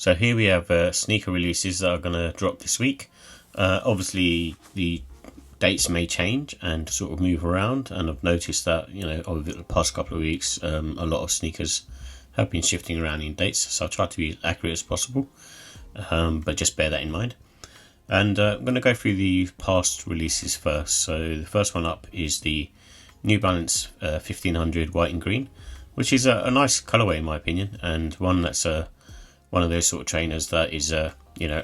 So here we have sneaker releases that are going to drop this week. Obviously the dates may change and sort of move around, and I've noticed that, over the past couple of weeks, a lot of sneakers have been shifting around in dates, so I'll try to be as accurate as possible, but just bear that in mind. And I'm going to go through the past releases first. So the first one up is the New Balance 1500 white and green, which is a nice colourway in my opinion, and one that's one of those sort of trainers that is, I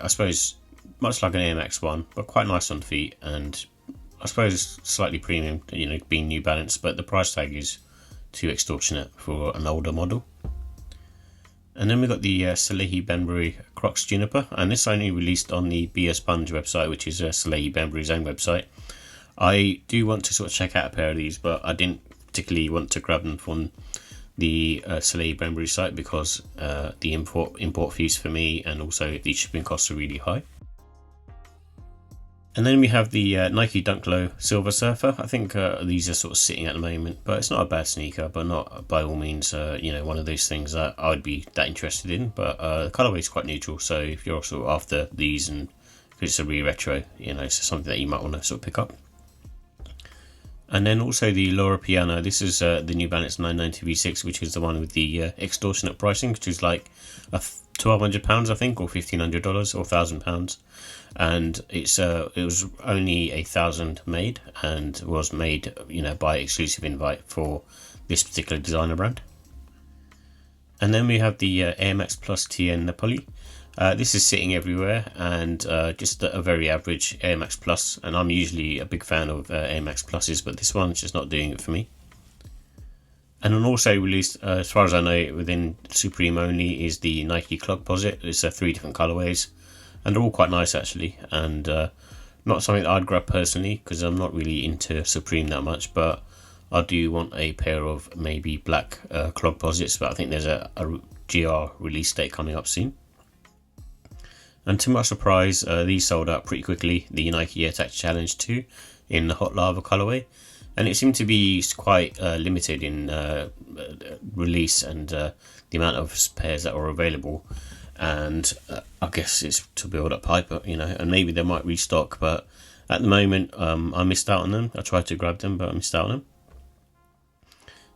suppose much like an Air Max 1, but quite nice on feet, and I suppose slightly premium, being New Balance, but the price tag is too extortionate for an older model. And then we've got the Salehe Banbury Crocs Juniper, and this only released on the BS Sponge website, which is Salehe Banbury's own website. I do want to sort of check out a pair of these, but I didn't particularly want to grab them from the Salehe Banbury site because the import fees for me, and also the shipping costs are really high. And then we have the Nike Dunk Low Silver Surfer. I think these are sort of sitting at the moment, but it's not a bad sneaker, but not by all means, one of those things that I would be that interested in. But the colourway is quite neutral, so if you're sort of after these, and because it's a re-retro, it's something that you might want to sort of pick up. And then also the Laura Piano. This is the New Balance 990 V6, which is the one with the extortionate pricing, which is like £1,200, I think, or $1,500 or £1,000. And it was only 1,000 made, and was made by exclusive invite for this particular designer brand. And then we have the Air Max Plus TN Napoli. This is sitting everywhere, and just a very average Air Max Plus, and I'm usually a big fan of Air Max Pluses, but this one's just not doing it for me. And then also released, as far as I know, within Supreme only, is the Nike clogposite. It's 3 different colorways, and they're all quite nice actually, and not something that I'd grab personally because I'm not really into Supreme that much, but I do want a pair of maybe black clogposites, but I think there's a GR release date coming up soon. And to my surprise, these sold out pretty quickly, the Nike Air Tax Challenge 2 in the Hot Lava colorway, and it seemed to be quite limited in release and the amount of pairs that were available. And I guess it's to build up hype, and maybe they might restock, but at the moment I missed out on them. I tried to grab them, but I missed out on them.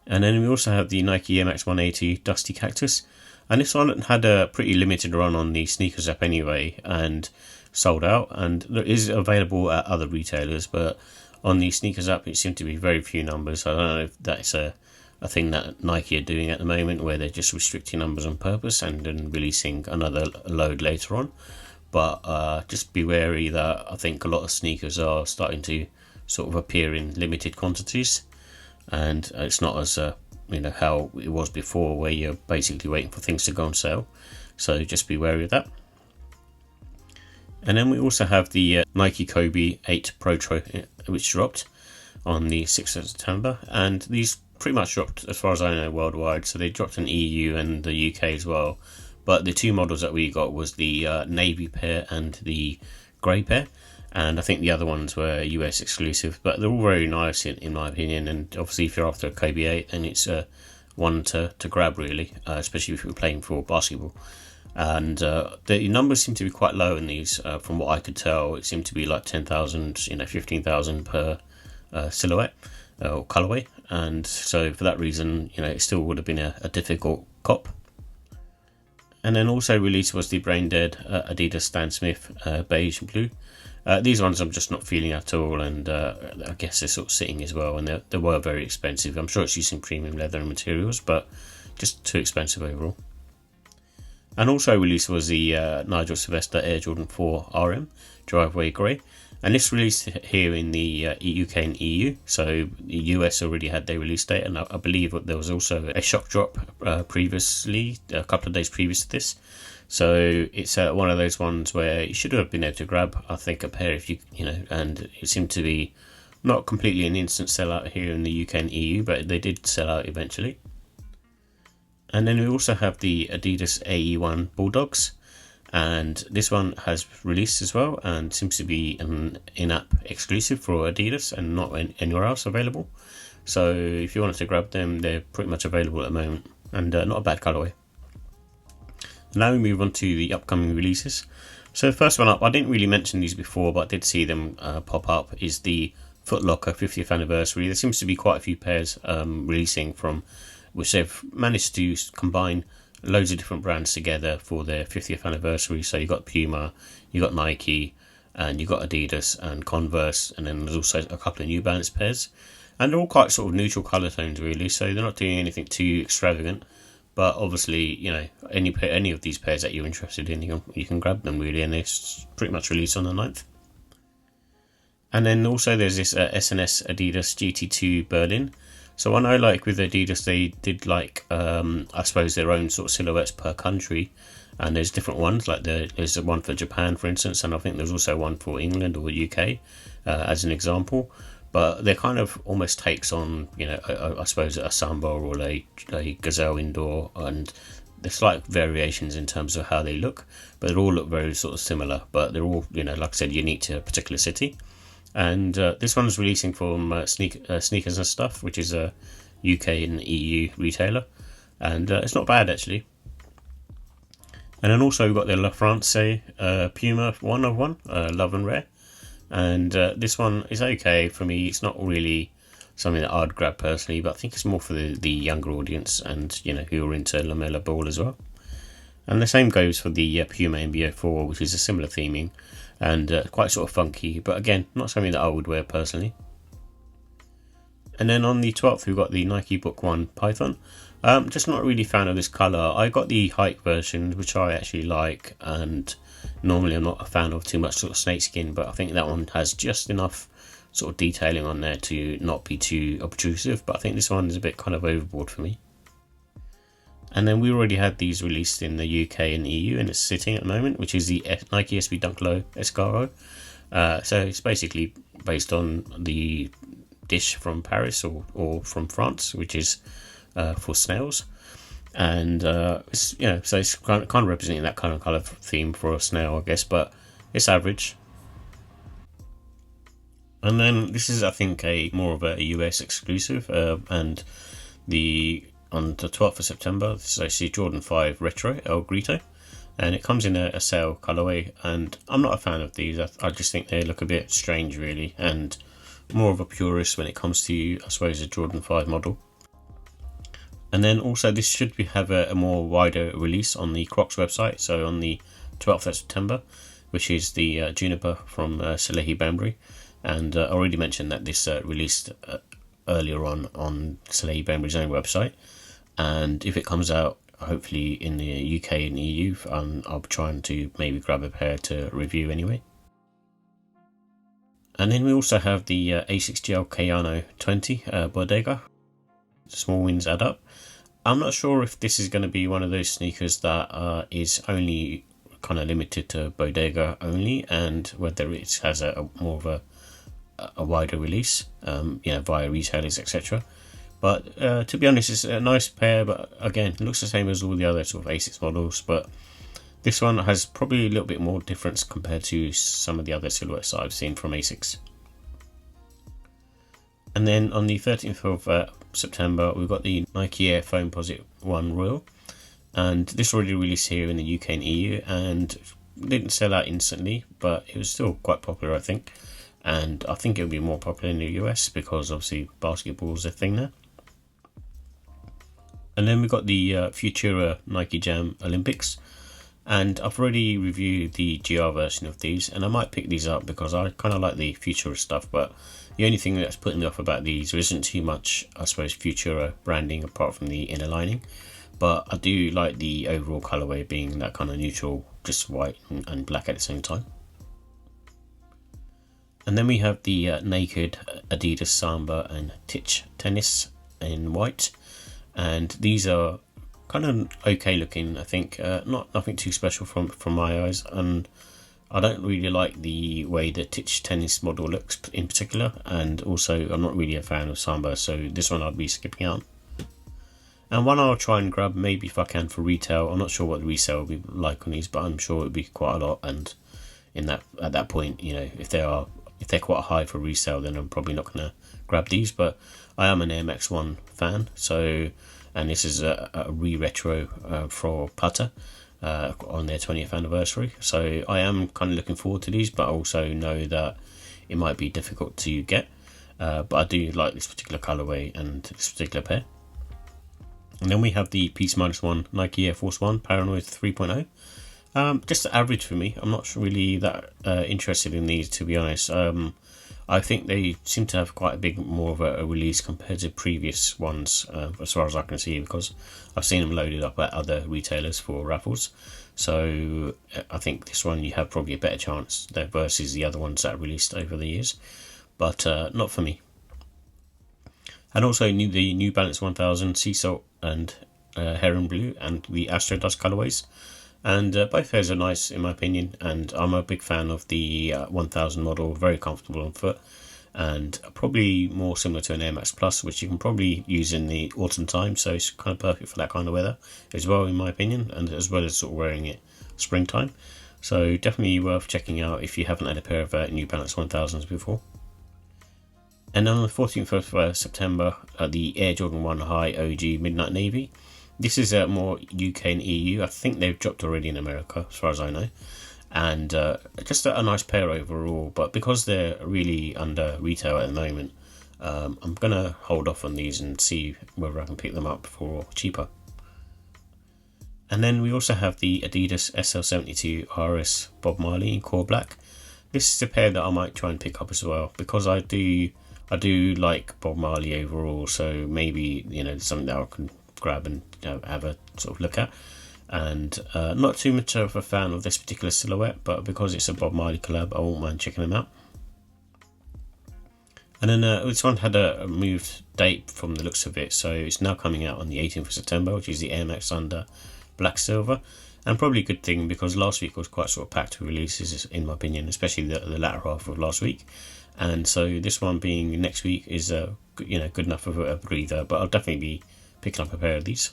And then we also have the Nike Air Max 180 Dusty Cactus, and this one had a pretty limited run on the sneakers app anyway, and sold out, and it is available at other retailers, but on the sneakers app it seemed to be very few numbers. I don't know if that's a thing that Nike are doing at the moment, where they're just restricting numbers on purpose and then releasing another load later on. But just be wary that I think a lot of sneakers are starting to sort of appear in limited quantities, and it's not as how it was before, where you're basically waiting for things to go on sale. So just be wary of that. And then we also have the Nike Kobe 8 Pro, which dropped on the 6th of September, and these pretty much dropped, as far as I know, worldwide. So they dropped in EU and the UK as well, but the two models that we got was the navy pair and the grey pair, and I think the other ones were US exclusive, but they're all very nice in my opinion. And obviously if you're after a Kobe 8, then it's one to grab really, especially if you're playing for basketball. And the numbers seem to be quite low in these. From what I could tell, it seemed to be like 10,000, 15,000 per silhouette or colorway, and so for that reason, it still would have been a difficult cop. And then also released was the Brain Dead Adidas Stan Smith beige and blue. These ones I'm just not feeling at all, and I guess they're sort of sitting as well, and they were very expensive. I'm sure it's using premium leather and materials, but just too expensive overall. And also released was the Nigel Sylvester Air Jordan 4 RM Driveway Grey, and this released here in the UK and EU. So the US already had their release date, and I believe that there was also a shock drop previously, a couple of days previous to this. So it's one of those ones where you should have been able to grab, I think, a pair if and it seemed to be not completely an instant sellout here in the UK and EU, but they did sell out eventually. And then we also have the Adidas Ae1 Bulldogs, and this one has released as well and seems to be an in-app exclusive for Adidas and not anywhere else available. So if you wanted to grab them, they're pretty much available at the moment, and not a bad colorway. Now we move on to the upcoming releases. So the first one up, I didn't really mention these before, but I did see them pop up, is the Foot Locker 50th anniversary. There seems to be quite a few pairs releasing from which they've managed to combine loads of different brands together for their 50th anniversary. So you got Puma, you got Nike, and you got Adidas and Converse, and then there's also a couple of New Balance pairs, and they're all quite sort of neutral colour tones really. So they're not doing anything too extravagant. But obviously, you know, any of these pairs that you're interested in, you can grab them really, and they're pretty much released on the 9th. And then also there's this S&S Adidas GT2 Berlin. So one I like with Adidas, they did like, I suppose, their own sort of silhouettes per country. And there's different ones, like there's one for Japan, for instance, and I think there's also one for England or UK, as an example. But they're kind of almost takes on, you know, I suppose a Samba or a Gazelle indoor, and there's slight variations in terms of how they look, but they all look very sort of similar. But they're all, you know, like I said, unique to a particular city. And this one's releasing from Sneakers and Stuff, which is a UK and EU retailer, and it's not bad actually. And then also we've got the La France Puma 1 of 1, Love and Rare. And this one is okay for me. It's not really something that I'd grab personally, but I think it's more for the younger audience, and you know, who are into Lamella Ball as well. And the same goes for the Puma MBO4, which is a similar theming and quite sort of funky, but again, not something that I would wear personally. And then on the 12th, we've got the Nike Book 1 Python. Just not really a fan of this colour. I got the hike version, which I actually like, and normally I'm not a fan of too much sort of snakeskin, but I think that one has just enough sort of detailing on there to not be too obtrusive, but I think this one is a bit kind of overboard for me. And then we already had these released in the UK and EU, and it's sitting at the moment, which is the Nike SB Dunk Low Escaro. So it's basically based on the dish from Paris or from France, which is for snails. And it's, you know, so it's kind of representing that kind of colour theme for a snail, I guess, but it's average. And then this is, I think, a more of a US exclusive, and on the 12th of September, this is actually Jordan 5 Retro El Grito, and it comes in a sail colourway, and I'm not a fan of these. I just think they look a bit strange really, and more of a purist when it comes to, I suppose, a Jordan 5 model. And then also this should have a more wider release on the Crocs website, so on the 12th of September, which is the Juniper from Salehe Banbury. And I already mentioned that this released earlier on Salehe Banbury's own website. And if it comes out, hopefully in the UK and EU, I'll be trying to maybe grab a pair to review anyway. And then we also have the Asics Gel Kayano 20 Bodega. Small wins add up. I'm not sure if this is going to be one of those sneakers that is only kind of limited to Bodega only, and whether it has a more of a wider release, you know, via retailers, etc. But to be honest, it's a nice pair, but again, it looks the same as all the other sort of Asics models, but this one has probably a little bit more difference compared to some of the other silhouettes I've seen from Asics. And then on the 13th of September, we've got the Nike Air Foamposite 1 Royal, and this already released here in the UK and EU, and didn't sell out instantly, but it was still quite popular, I think. And I think it'll be more popular in the US because obviously basketball's a thing there. And then we've got the Futura Nike Jam Olympics, and I've already reviewed the GR version of these, and I might pick these up because I kind of like the Futura stuff, but the only thing that's putting me off about these isn't too much, I suppose, Futura branding apart from the inner lining, but I do like the overall colourway being that kind of neutral, just white and black at the same time. And then we have the Naked Adidas Samba and Titch Tennis in white, and these are kind of okay looking, I think. Nothing too special from my eyes, and I don't really like the way the Titch Tennis model looks in particular, and also I'm not really a fan of Samba, so this one I'd be skipping out. And one I'll try and grab maybe if I can for retail. I'm not sure what the resale will be like on these, but I'm sure it'll be quite a lot, and at that point, you know, if they're quite high for resale, then I'm probably not going to grab these. But I am an Air Max 1 fan, so, and this is a re-retro for Patta, on their 20th anniversary. So I am kind of looking forward to these, but I also know that it might be difficult to get. But I do like this particular colorway and this particular pair. And then we have the Peaceminusone Nike Air Force 1 Paranoise 3.0. Just average for me. I'm not really that interested in these, to be honest. I think they seem to have quite a big more of a release compared to previous ones, as far as I can see, because I've seen them loaded up at other retailers for raffles. So I think this one you have probably a better chance there versus the other ones that are released over the years, but not for me. And also the New Balance 1000 Sea Salt and Heron Blue and the Astro Dust colorways. And both pairs are nice in my opinion, and I'm a big fan of the 1000 model, very comfortable on foot, and probably more similar to an Air Max Plus, which you can probably use in the autumn time, so it's kind of perfect for that kind of weather as well in my opinion, and as well as sort of wearing it springtime. So definitely worth checking out if you haven't had a pair of New Balance 1000s before. And then on the 14th of September, the Air Jordan 1 High OG Midnight Navy. This is more UK and EU. I think they've dropped already in America, as far as I know. And just a nice pair overall. But because they're really under retail at the moment, I'm going to hold off on these and see whether I can pick them up for cheaper. And then we also have the Adidas SL72 RS Bob Marley in Core Black. This is a pair that I might try and pick up as well, because I do like Bob Marley overall. So maybe, something that I can grab and have a sort of look at. And not too much of a fan of this particular silhouette, but because it's a Bob Marley collab, I won't mind checking them out. And then this one had a moved date from the looks of it, so it's now coming out on the 18th of September, which is the Air Max Under Black Silver. And probably a good thing, because last week was quite sort of packed with releases in my opinion, especially the latter half of last week. And so this one being next week is good enough of a breather, but I'll definitely be picking up a pair of these.